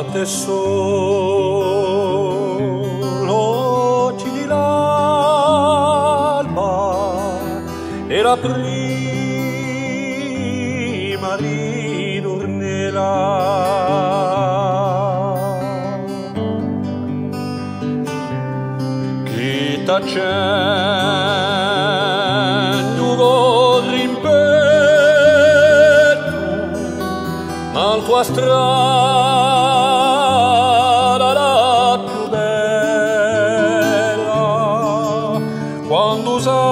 te solo occhi di l'alba e la prima ritornerà. Chi t'accendo corri in petto, ma la tua strada la più bella, quando sarte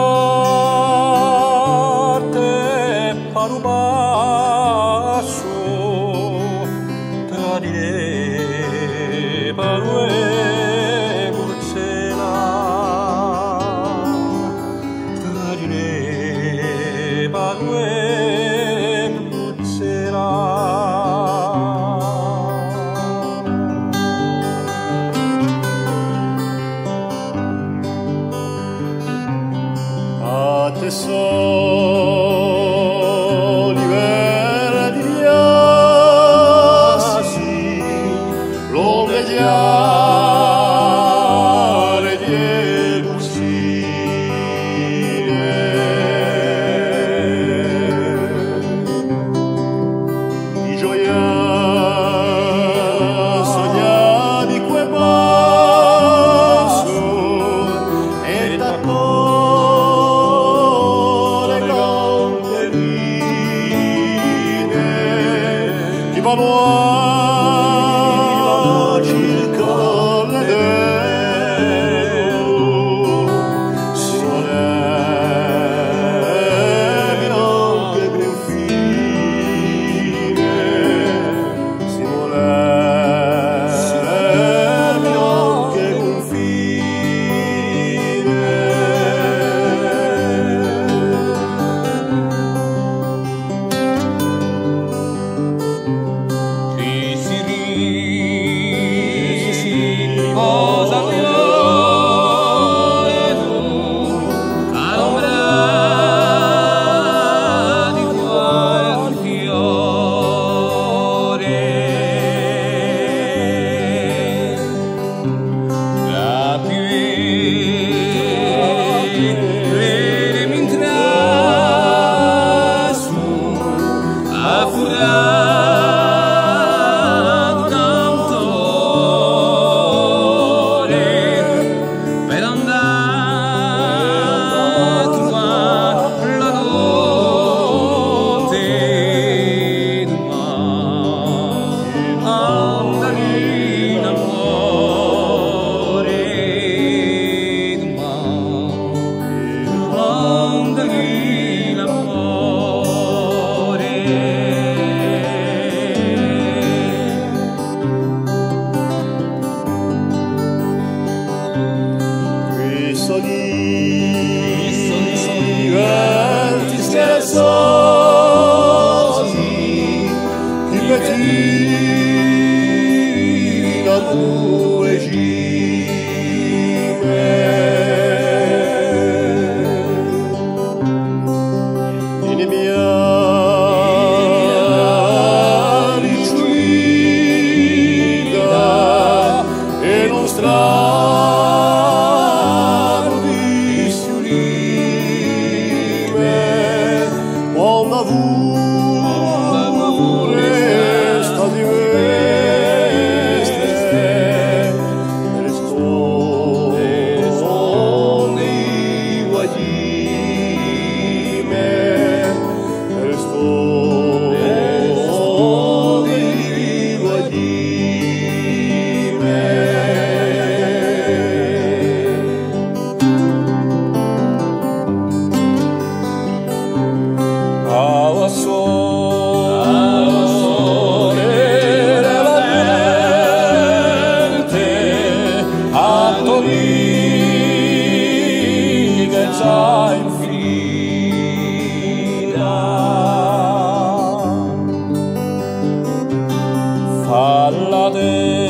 paru passo tra di te paru e Bruxella, tra di te paru e Bruxella. A te soli verdi assi, lo vegliare di lucine, di gioia sognati quel passo e vamo circa le sole minore grinfine, si vuole minore grinfine. Cosa vuoi tu all'ombra di quel fiore? La piede mi intrasu a furare Venti scherzosi, chi pettina tu regime, in mia riuscita e non strano di siulime, quando avure sta di veste, resto nei guadime, resto nei guadime. Alla sole della mente, a Torino che già infinita, falla te